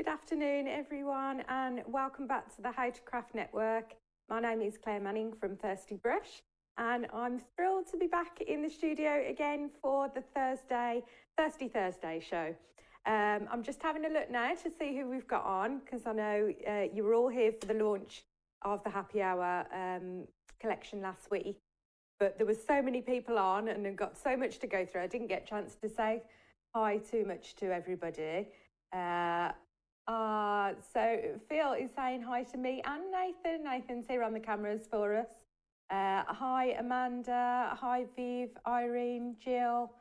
Good afternoon everyone and welcome back to the How to Craft Network. My name is Claire Manning from Thirsty Brush and I'm thrilled to be back in the studio again for the Thirsty Thursday show. I'm just having a look now to see who we've got on because I know you were all here for the launch of the Happy Hour collection last week, but there was so many people on and I've got so much to go through. I didn't get a chance to say hi too much to everybody. So Phil is saying hi to me and Nathan. Nathan's here on the cameras for us. Hi Amanda, hi Viv, Irene, Jill,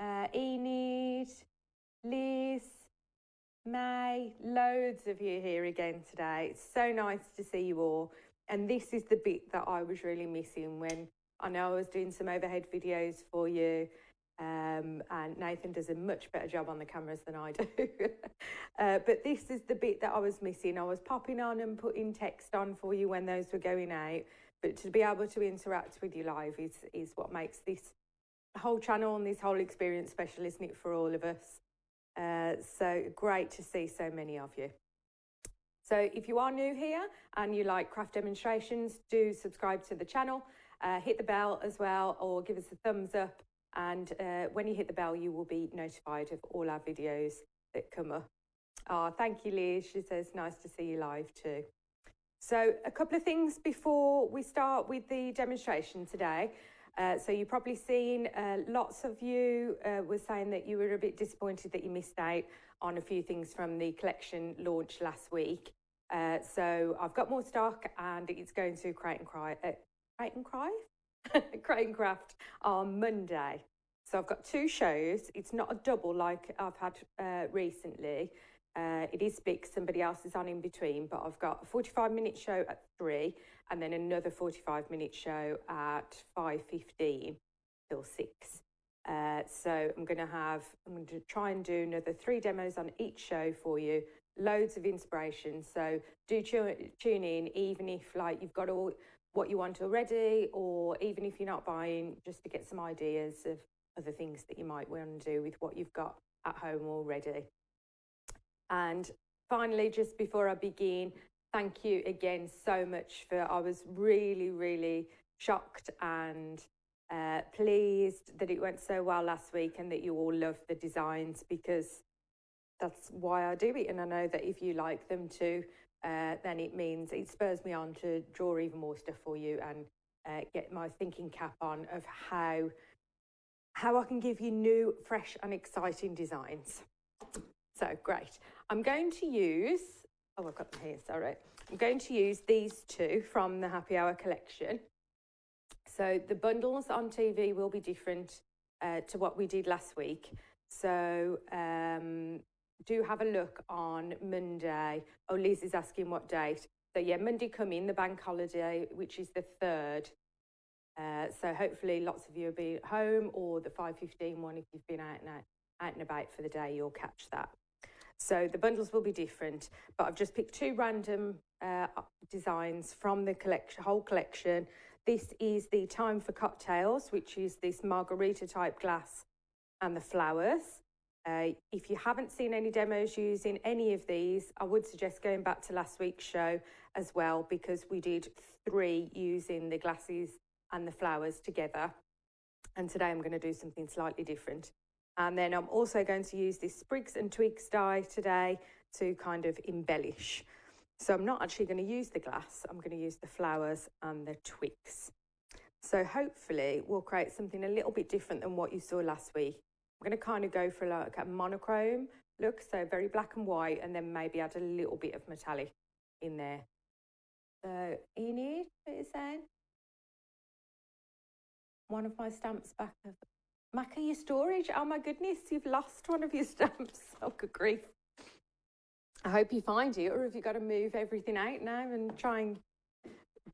Enid, Liz, May, loads of you here again today. It's so nice to see you all. And this is the bit that I was really missing when I know I was doing some overhead videos for you. And Nathan does a much better job on the cameras than I do. But this is the bit that I was missing. I was popping on and putting text on for you when those were going out, but to be able to interact with you live is what makes this whole channel and this whole experience special, isn't it, for all of us? So great to see so many of you. So if you are new here and you like craft demonstrations, do subscribe to the channel, hit the bell as well, or give us a thumbs up. And when you hit the bell, you will be notified of all our videos that come up. Oh, thank you, Liz. She says, nice to see you live too. So a couple of things before we start with the demonstration today. So you've probably seen lots of you were saying that you were a bit disappointed that you missed out on a few things from the collection launch last week. So I've got more stock and it's going to Crate and Craft on Monday. So I've got two shows. It's not a double like I've had recently. It is split, somebody else is on in between, but I've got a 45-minute show at 3 and then another 45-minute show at 5:15 till 6. So I'm going to try and do another 3 demos on each show for you. Loads of inspiration. So do tune in, even if like you've got all what you want already, or even if you're not buying, just to get some ideas of other things that you might want to do with what you've got at home already. And finally, just before I begin, thank you again so much I was really, really shocked and pleased that it went so well last week and that you all loved the designs, because that's why I do it. And I know that if you like them too, then it spurs me on to draw even more stuff for you and get my thinking cap on of how I can give you new, fresh and exciting designs. So great. I'm going to use, oh, I've got them here, sorry. I'm going to use these two from the Happy Hour collection. So the bundles on TV will be different to what we did last week. So do have a look on Monday. Oh, Liz is asking what date. So yeah, Monday coming, the bank holiday, which is the 3rd. So hopefully lots of you will be at home, or the 5:15 one, if you've been out and about for the day, you'll catch that. So the bundles will be different, but I've just picked 2 random designs from the whole collection. This is the Time for Cocktails, which is this margarita type glass and the flowers. If you haven't seen any demos using any of these, I would suggest going back to last week's show as well, because we did 3 using the glasses and the flowers together. And today I'm going to do something slightly different. And then I'm also going to use this Sprigs and Twigs die today to kind of embellish. So I'm not actually going to use the glass, I'm going to use the flowers and the twigs. So hopefully we'll create something a little bit different than what you saw last week. I'm going to kind of go for like a monochrome look, so very black and white, and then maybe add a little bit of metallic in there. So Enid, what are you saying? One of my stamps back of Macca, your storage. Oh my goodness, you've lost one of your stamps. Oh, good grief. I hope you find it, or have you got to move everything out now and try and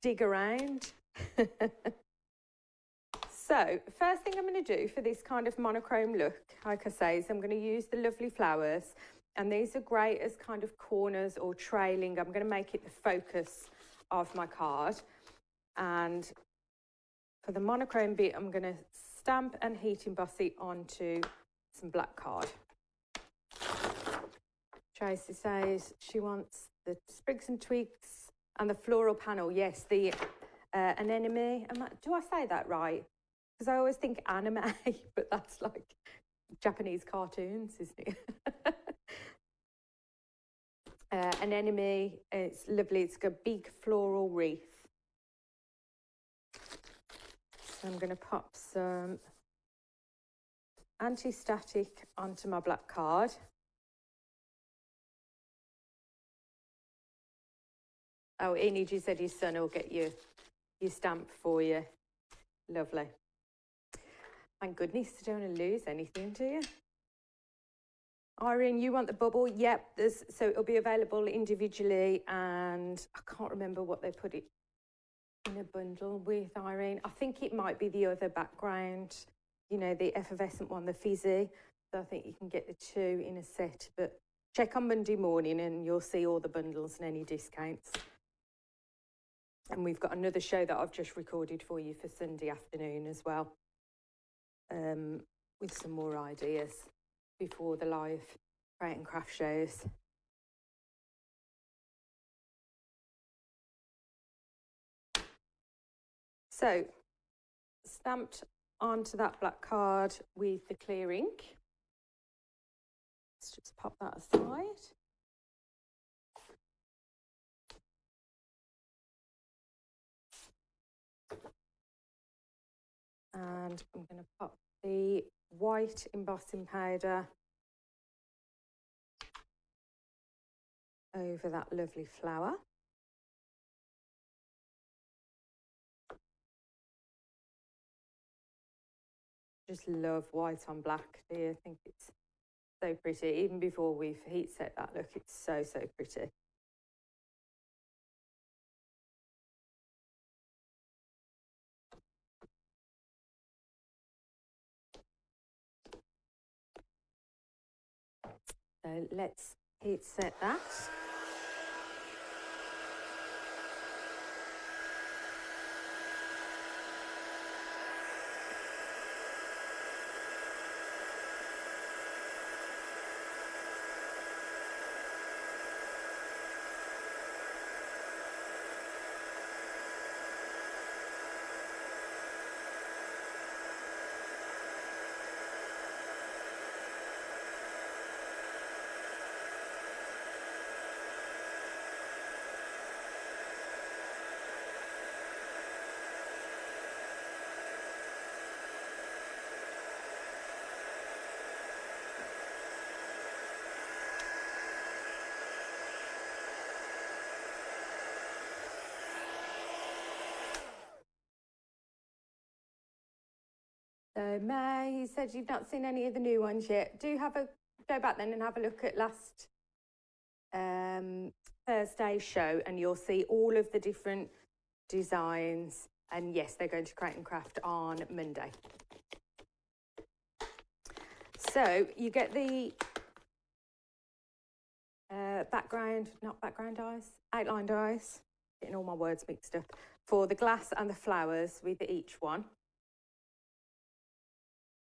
dig around? So first thing I'm going to do for this kind of monochrome look, like I say, is I'm going to use the lovely flowers, and these are great as kind of corners or trailing. I'm going to make it the focus of my card. And for the monochrome bit, I'm going to stamp and heat emboss it onto some black card. Tracy says she wants the sprigs and twigs and the floral panel. Yes, the anemone. Do I say that right? Because I always think anime, but that's like Japanese cartoons, isn't it? Anemone. It's lovely. It's got a big floral wreath. So I'm going to pop some anti-static onto my black card. Oh, Iniji said his son will get you your stamp for you. Lovely. Thank goodness you don't want to lose anything, do you? Irene, you want the bubble? Yep. So it'll be available individually, and I can't remember what they put it in a bundle with, Irene. I think it might be the other background, you know, the effervescent one, the fizzy. So I think you can get the two in a set, but check on Monday morning and you'll see all the bundles and any discounts. And we've got another show that I've just recorded for you for Sunday afternoon as well, with some more ideas before the live Create and Craft shows. So, stamped onto that black card with the clear ink. Let's just pop that aside. And I'm going to pop the white embossing powder over that lovely flower. Just love white on black, do you? I think it's so pretty. Even before we've heat set that look, it's so, so pretty. So let's heat set that. So May, you said you've not seen any of the new ones yet. Do go back then and have a look at last Thursday's show, and you'll see all of the different designs. And yes, they're going to Create and Craft on Monday. So you get the outline dies, getting all my words mixed up, for the glass and the flowers with each one.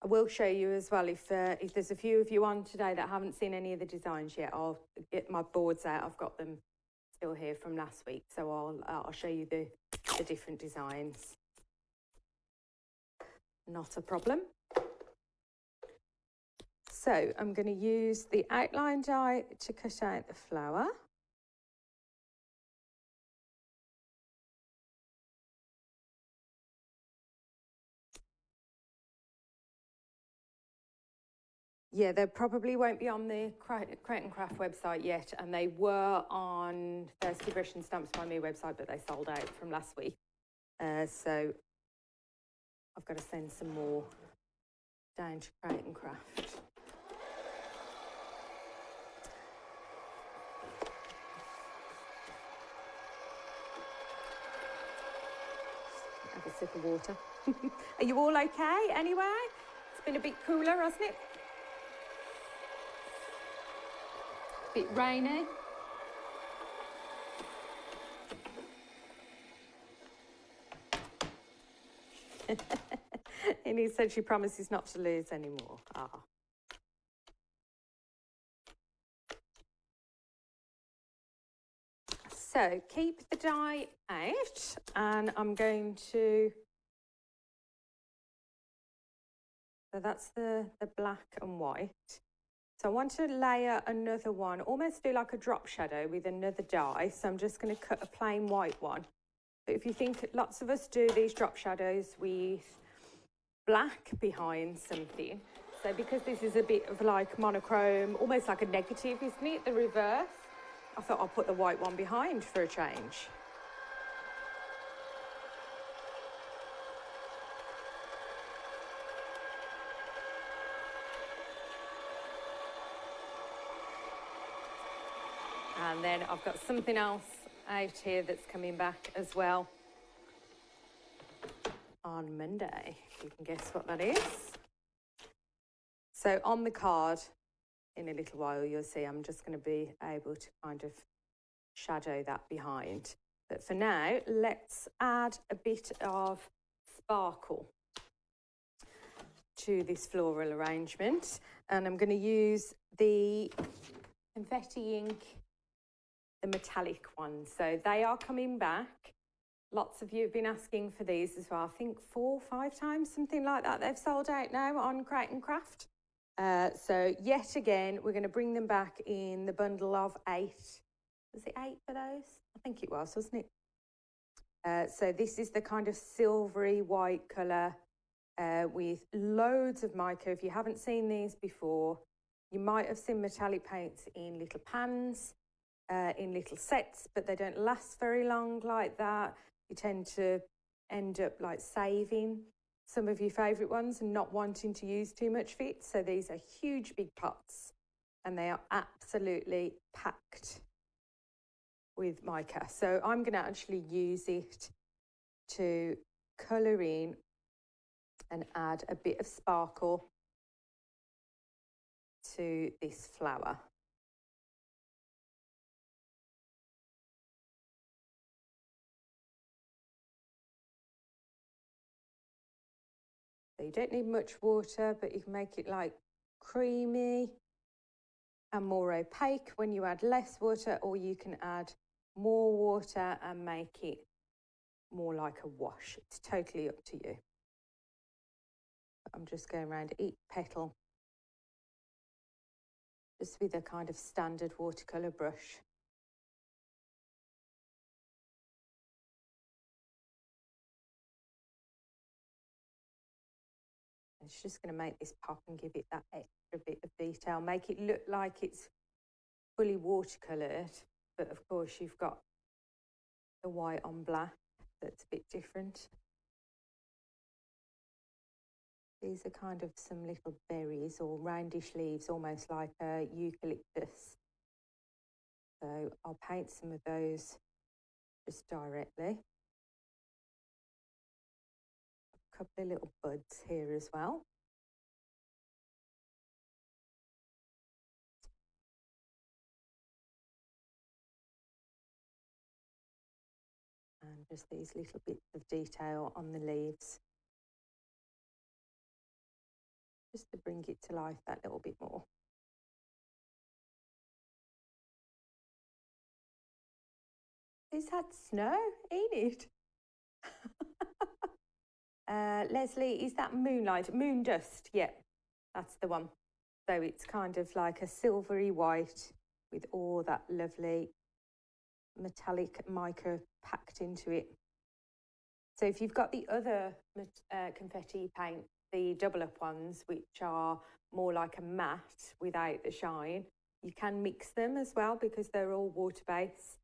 I will show you as well if there's a few of you on today that haven't seen any of the designs yet. I'll get my boards out. I've got them still here from last week, so I'll show you the different designs. Not a problem. So I'm going to use the outline die to cut out the flower. Yeah, they probably won't be on the Create and Craft website yet, and they were on Thirsty Brush and Stamps by Me website, but they sold out from last week. So I've got to send some more down to Create and Craft. Have a sip of water. Are you all okay anyway? It's been a bit cooler, hasn't it? Bit rainy. And he said she promises not to lose anymore. Ah. So keep the dye out, and I'm going to, so that's the black and white. So I want to layer another one, almost do like a drop shadow with another dye. So I'm just going to cut a plain white one. But if you think, lots of us do these drop shadows with black behind something. So because this is a bit of like monochrome, almost like a negative, isn't it? The reverse. I thought I'll put the white one behind for a change. And then I've got something else out here that's coming back as well on Monday, if you can guess what that is. So on the card, in a little while, you'll see I'm just going to be able to kind of shadow that behind. But for now, let's add a bit of sparkle to this floral arrangement. And I'm going to use the confetti ink, the metallic ones. So they are coming back. Lots of you have been asking for these as well. I think 4 or 5 times, something like that. They've sold out now on Crate and Craft. So yet again, we're going to bring them back in the bundle of 8. Was it 8 for those? I think it was, wasn't it? So this is the kind of silvery white colour with loads of mica. If you haven't seen these before, you might have seen metallic paints in little pans, in little sets, but they don't last very long like that. You tend to end up like saving some of your favourite ones and not wanting to use too much of it. So these are huge big pots and they are absolutely packed with mica. So I'm going to actually use it to colour in and add a bit of sparkle to this flower. So you don't need much water, but you can make it like creamy and more opaque when you add less water, or you can add more water and make it more like a wash. It's totally up to you. I'm just going around each petal just with a kind of standard watercolour brush. It's just going to make this pop and give it that extra bit of detail, make it look like it's fully watercoloured, but of course you've got the white on black that's a bit different. These are kind of some little berries or roundish leaves, almost like a eucalyptus. So I'll paint some of those just directly. A couple of little buds here as well. And just these little bits of detail on the leaves. Just to bring it to life that little bit more. It's had snow, ain't it? Leslie, is that moonlight? Moon dust, yeah, that's the one. So it's kind of like a silvery white with all that lovely metallic mica packed into it. So if you've got the other confetti paint, the double up ones, which are more like a matte without the shine, you can mix them as well because they're all water based.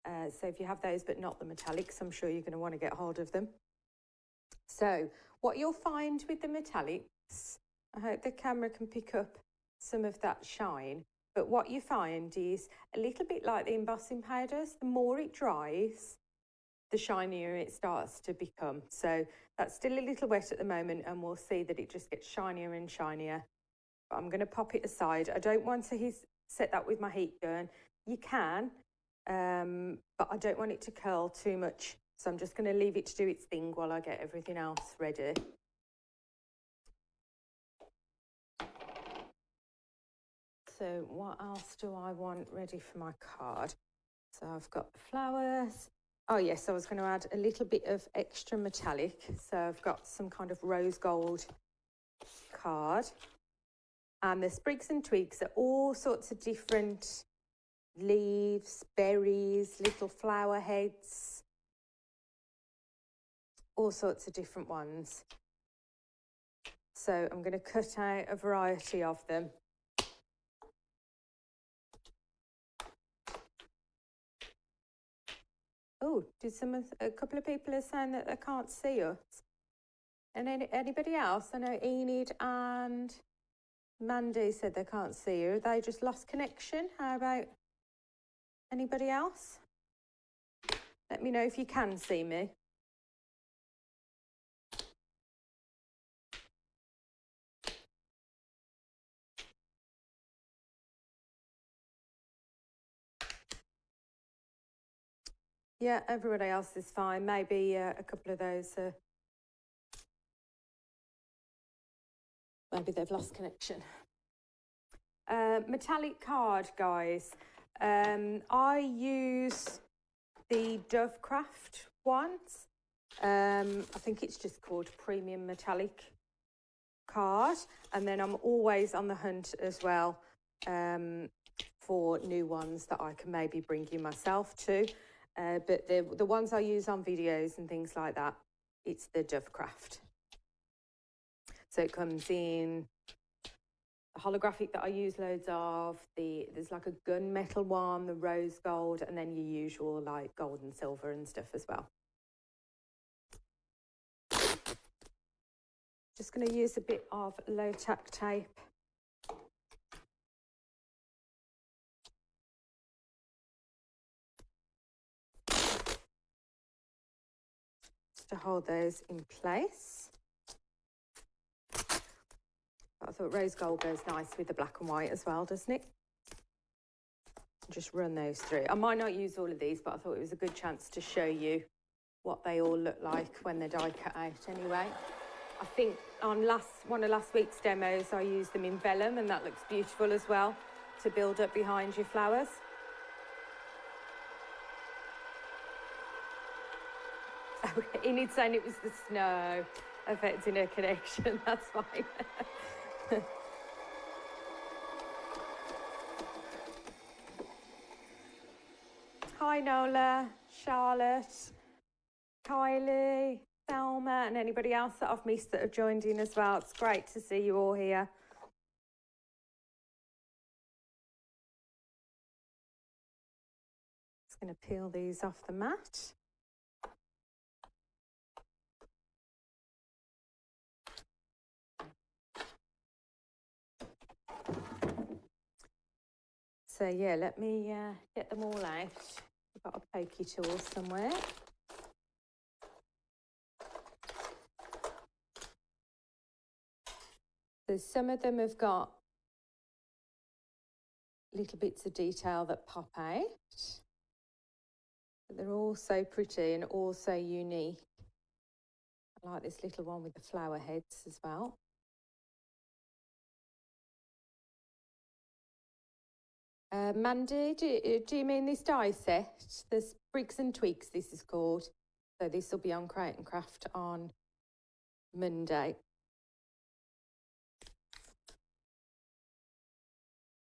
So if you have those but not the metallics, I'm sure you're going to want to get hold of them. So what you'll find with the metallics, I hope the camera can pick up some of that shine, but what you find is a little bit like the embossing powders. The more it dries, the shinier it starts to become. So that's still a little wet at the moment and we'll see that it just gets shinier and shinier. But I'm going to pop it aside. I don't want to set that with my heat gun. You can, but I don't want it to curl too much. So I'm just going to leave it to do its thing while I get everything else ready. So what else do I want ready for my card? So I've got the flowers. Oh yes, I was going to add a little bit of extra metallic. So I've got some kind of rose gold card. And the sprigs and twigs are all sorts of different leaves, berries, little flower heads, all sorts of different ones. So I'm going to cut out a variety of them. Oh, a couple of people are saying that they can't see us. And anybody else? I know Enid and Mandy said they can't see you. They just lost connection. How about anybody else? Let me know if you can see me. Yeah, everybody else is fine. Maybe a couple of those, maybe they've lost connection. Metallic card, guys. I use the Dovecraft ones. I think it's just called Premium Metallic Card. And then I'm always on the hunt as well for new ones that I can maybe bring you myself to. But the ones I use on videos and things like that, it's the Dovecraft. So it comes in a holographic that I use loads of. There's like a gunmetal one, the rose gold, and then your usual like gold and silver and stuff as well. Just going to use a bit of low tack tape. To hold those in place. I thought rose gold goes nice with the black and white as well, doesn't it? Just run those through. I might not use all of these, but I thought it was a good chance to show you what they all look like when they're die cut out anyway. I think on one of last week's demos, I used them in vellum, and that looks beautiful as well to build up behind your flowers. Oh, Enid saying it was the snow affecting her connection. That's fine. Hi Nola, Charlotte, Kylie, Thelma, and anybody else that I've missed that have joined in as well. It's great to see you all here. Just going to peel these off the mat. So yeah, let me get them all out. I've got a pokey tool somewhere. So some of them have got little bits of detail that pop out. But they're all so pretty and all so unique. I like this little one with the flower heads as well. Mandy, do you mean this die set? The Sprigs and Twigs, this is called. So this will be on Create and Craft on Monday.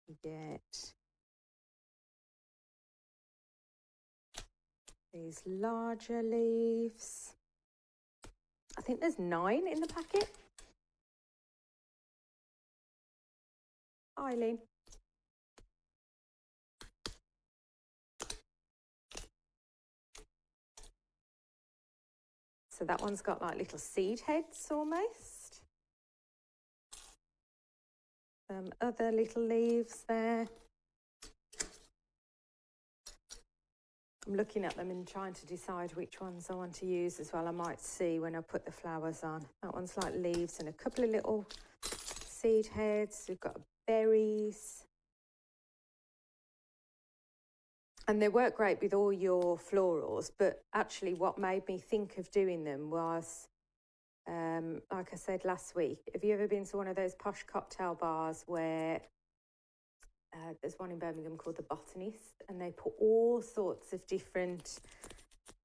You get these larger leaves. I think there's 9 in the packet. Eileen. So that one's got like little seed heads almost. Some other little leaves there. I'm looking at them and trying to decide which ones I want to use as well. I might see when I put the flowers on. That one's like leaves and a couple of little seed heads. We've got berries. And they work great with all your florals, but actually what made me think of doing them was, like I said last week, have you ever been to one of those posh cocktail bars where there's one in Birmingham called the Botanist, and they put all sorts of different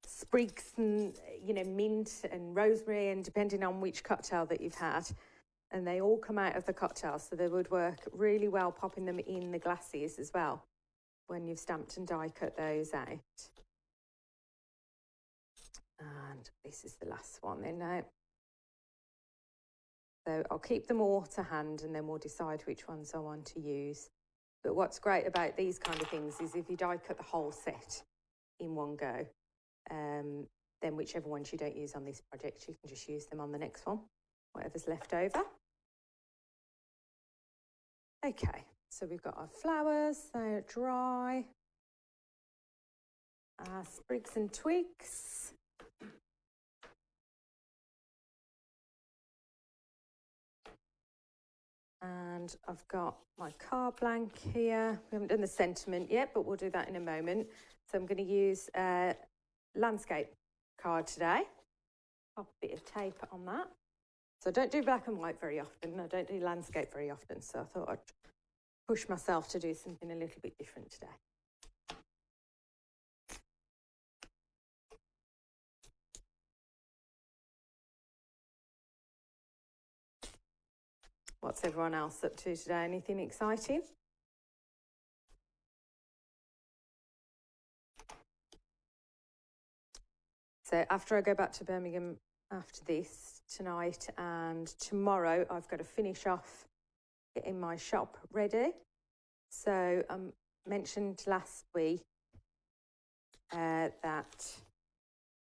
sprigs and, you know, mint and rosemary, and depending on which cocktail that you've had, and they all come out of the cocktail, so they would work really well popping them in the glasses as well when you've stamped and die cut those out. And this is the last one then now. So I'll keep them all to hand, and then we'll decide which ones I want to use. But what's great about these kind of things is if you die cut the whole set in one go, then whichever ones you don't use on this project, you can just use them on the next one, whatever's left over. Okay, so we've got our flowers, they're dry, our sprigs and twigs. And I've got my card blank here. We haven't done the sentiment yet, but we'll do that in a moment. So I'm going to use a landscape card today. Pop a bit of tape on that. So I don't do black and white very often. I don't do landscape very often. So I thought I'd push myself to do something a little bit different today. What's everyone else up to today? Anything exciting? So after I go back to Birmingham after this tonight and tomorrow, I've got to finish off getting my shop ready. So I mentioned last week that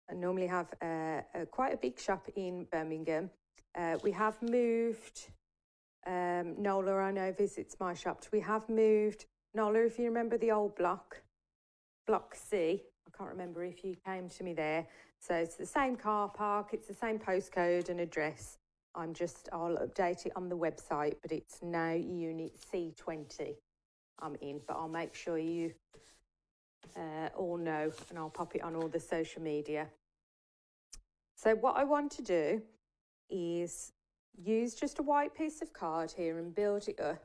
I normally have quite a big shop in Birmingham. We have moved, Nola I know visits my shop. We have moved, Nola, if you remember the old block C, I can't remember if you came to me there. So it's the same car park, it's the same postcode and address. I'll update it on the website, but it's now unit C20 I'm in, but I'll make sure you all know, and I'll pop it on all the social media. So what I want to do is use just a white piece of card here and build it up.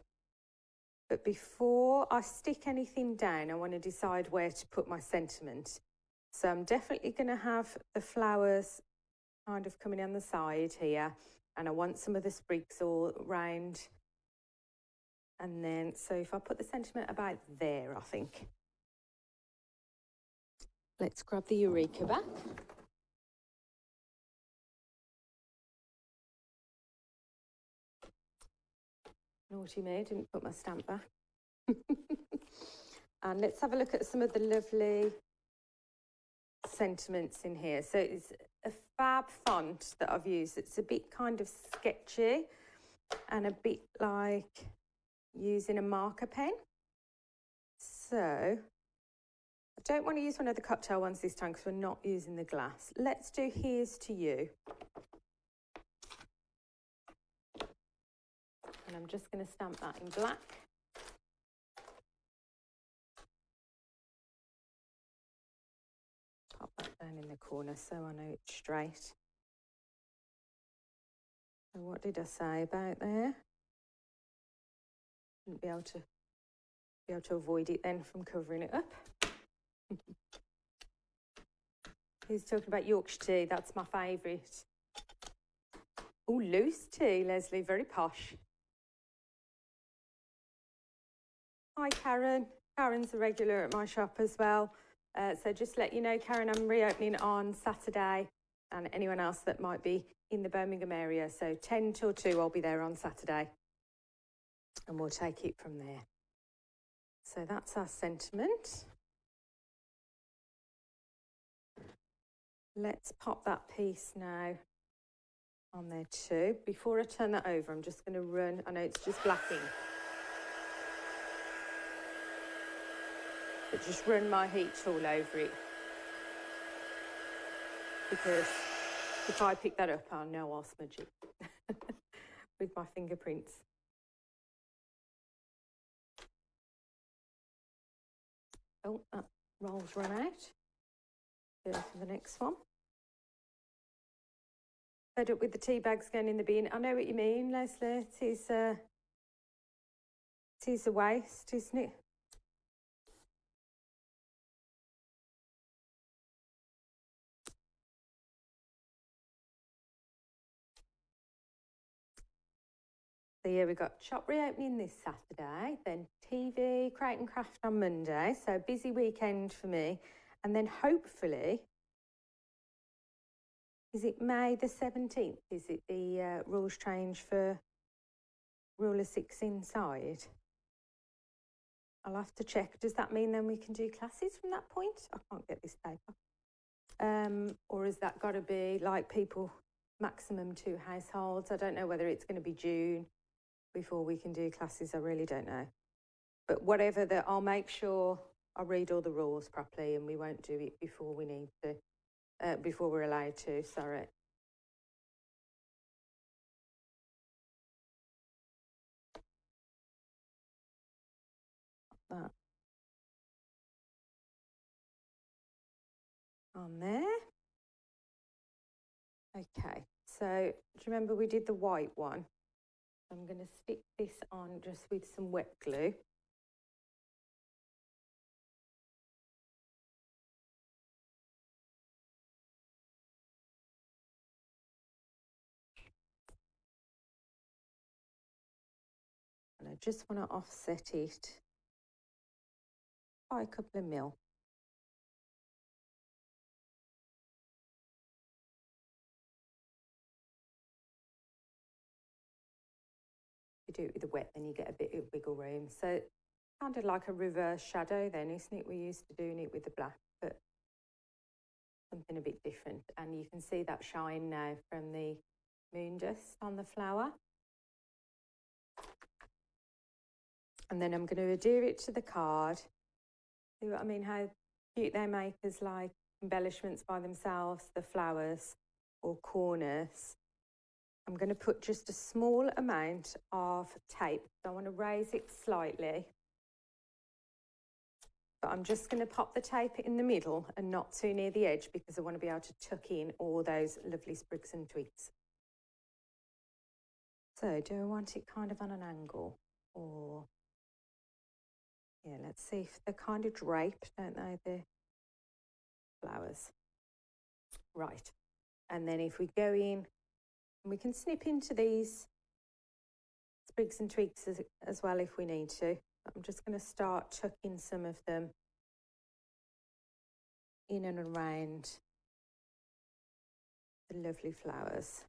But before I stick anything down, I want to decide where to put my sentiment. So I'm definitely going to have the flowers kind of coming on the side here, and I want some of the sprigs all round. And then, so if I put the sentiment about there, I think. Let's grab the Eureka back. Naughty me, didn't put my stamp back. And let's have a look at some of the lovely sentiments in here. So it's a fab font that I've used. It's a bit kind of sketchy and a bit like using a marker pen. So I don't want to use one of the cocktail ones this time because we're not using the glass. Let's do Here's to You. And I'm just going to stamp that in black. Pop that down in the corner so I know it's straight. So what did I say about there? Wouldn't be able to avoid it then from covering it up. He's talking about Yorkshire tea. That's my favourite. Oh, loose tea, Leslie. Very posh. Hi, Karen. Karen's a regular at my shop as well. So just let you know, Karen, I'm reopening on Saturday, and anyone else that might be in the Birmingham area. So 10 till 2, I'll be there on Saturday. And we'll take it from there. So that's our sentiment. Let's pop that piece now on there too. Before I turn that over, I'm just going to run, I know it's just black ink, but just run my heat tool over it, because if I pick that up, I know I'll smudge it with my fingerprints. Oh, that roll's run out. Go for the next one. Fed up with the tea bags going in the bin. I know what you mean, Leslie. It's It is a waste, isn't it? So yeah, we've got shop reopening this Saturday, then TV, Crate and Craft on Monday. So busy weekend for me. And then hopefully, is it May the 17th? Is it the rules change for rule of 6 inside? I'll have to check. Does that mean then we can do classes from that point? I can't get this paper. Or has that got to be like people, maximum 2 households? I don't know whether it's going to be June before we can do classes. I really don't know. But whatever that, I'll make sure I read all the rules properly and we won't do it before we need to, before we're allowed to, sorry. That on there. Okay, so do you remember we did the white one? I'm going to stick this on just with some wet glue. And I just want to offset it by a couple of mil. You do it with the wet, then you get a bit of wiggle room. So kind of like a reverse shadow then, isn't it? We're used to doing it with the black, but something a bit different. And you can see that shine now from the moon dust on the flower. And then I'm going to adhere it to the card. See what I mean? How cute they make as like embellishments by themselves, the flowers or corners. I'm going to put just a small amount of tape. So I want to raise it slightly. But I'm just going to pop the tape in the middle and not too near the edge because I want to be able to tuck in all those lovely sprigs and twigs. So do I want it kind of on an angle or, yeah, let's see if they're kind of draped, don't they, the flowers. Right. And then if we go in, we can snip into these sprigs and twigs as well if we need to. I'm just going to start tucking some of them in and around the lovely flowers.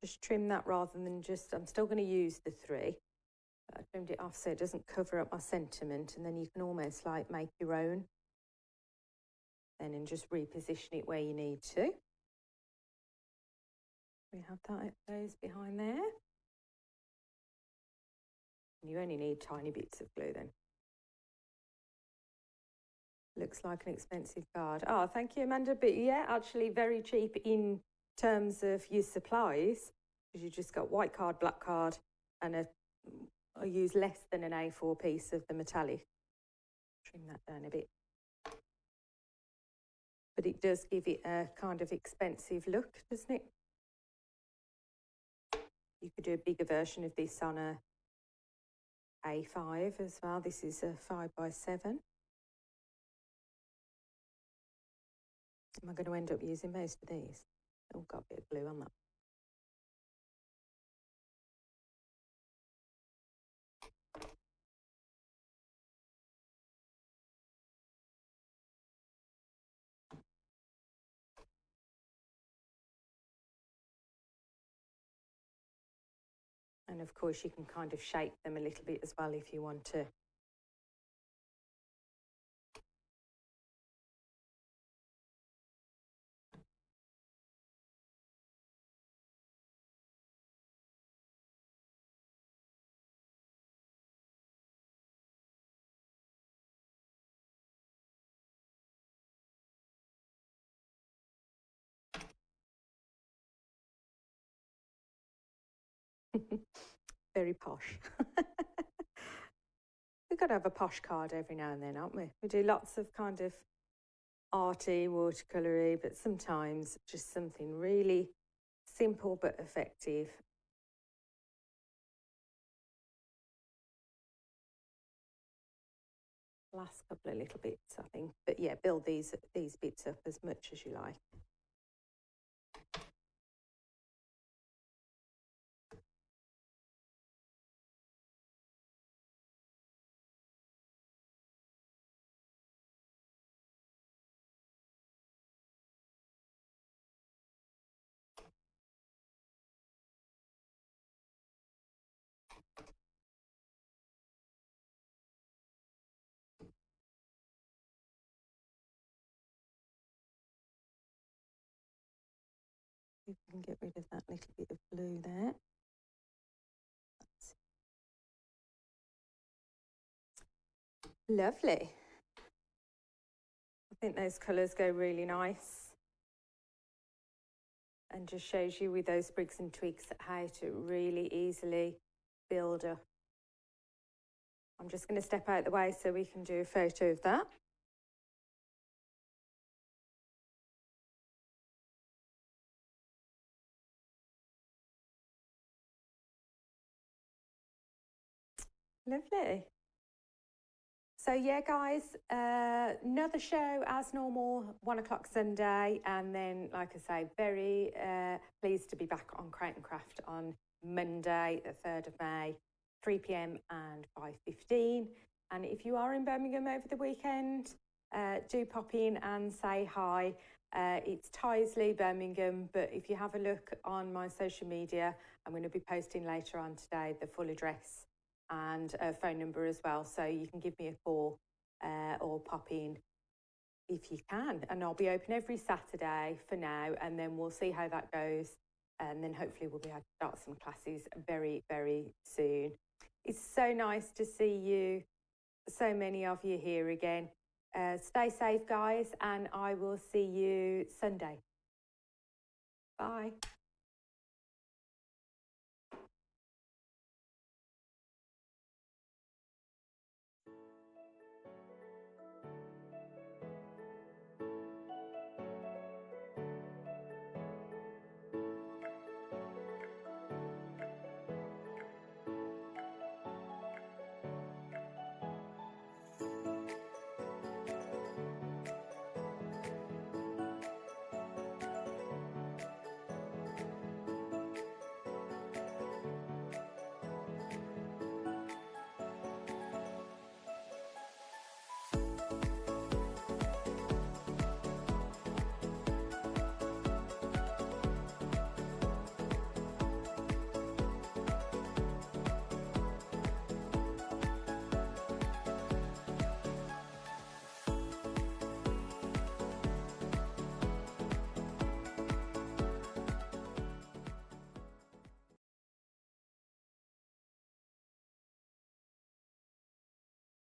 Just trim that rather than just, I'm still going to use the 3. I trimmed it off so it doesn't cover up my sentiment, and then you can almost like make your own then and just reposition it where you need to. We have those behind there. You only need tiny bits of glue then. Looks like an expensive card. Oh, thank you, Amanda. But yeah, actually very cheap in terms of your supplies because you just got white card, black card, and I use less than an A4 piece of the metallic. Trim that down a bit. But it does give it a kind of expensive look, doesn't it? You could do a bigger version of this on a A5 as well. This is a 5x7. Am I going to end up using most of these? Oh, got a bit of glue on that. And of course you can kind of shape them a little bit as well if you want to. Very posh. We've got to have a posh card every now and then, aren't we? We do lots of kind of arty, watercolory, but sometimes just something really simple but effective. Last couple of little bits, I think. But yeah, build these bits up as much as you like. You can get rid of that little bit of blue there. Lovely. I think those colours go really nice and just shows you with those sprigs and twigs how to really easily build up. I'm just going to step out the way so we can do a photo of that. Lovely. So yeah, guys, another show as normal, 1 o'clock Sunday, and then, like I say, very pleased to be back on Create and Craft on Monday, the 3rd of May, 3 p.m. and 5:15. And if you are in Birmingham over the weekend, do pop in and say hi. It's Tysley, Birmingham, but if you have a look on my social media, I'm going to be posting later on today the full address and a phone number as well, so you can give me a call or pop in if you can. And I'll be open every Saturday for now, and then we'll see how that goes, and then hopefully we'll be able to start some classes very, very soon. It's so nice to see you, so many of you here again. Stay safe, guys, and I will see you Sunday. Bye.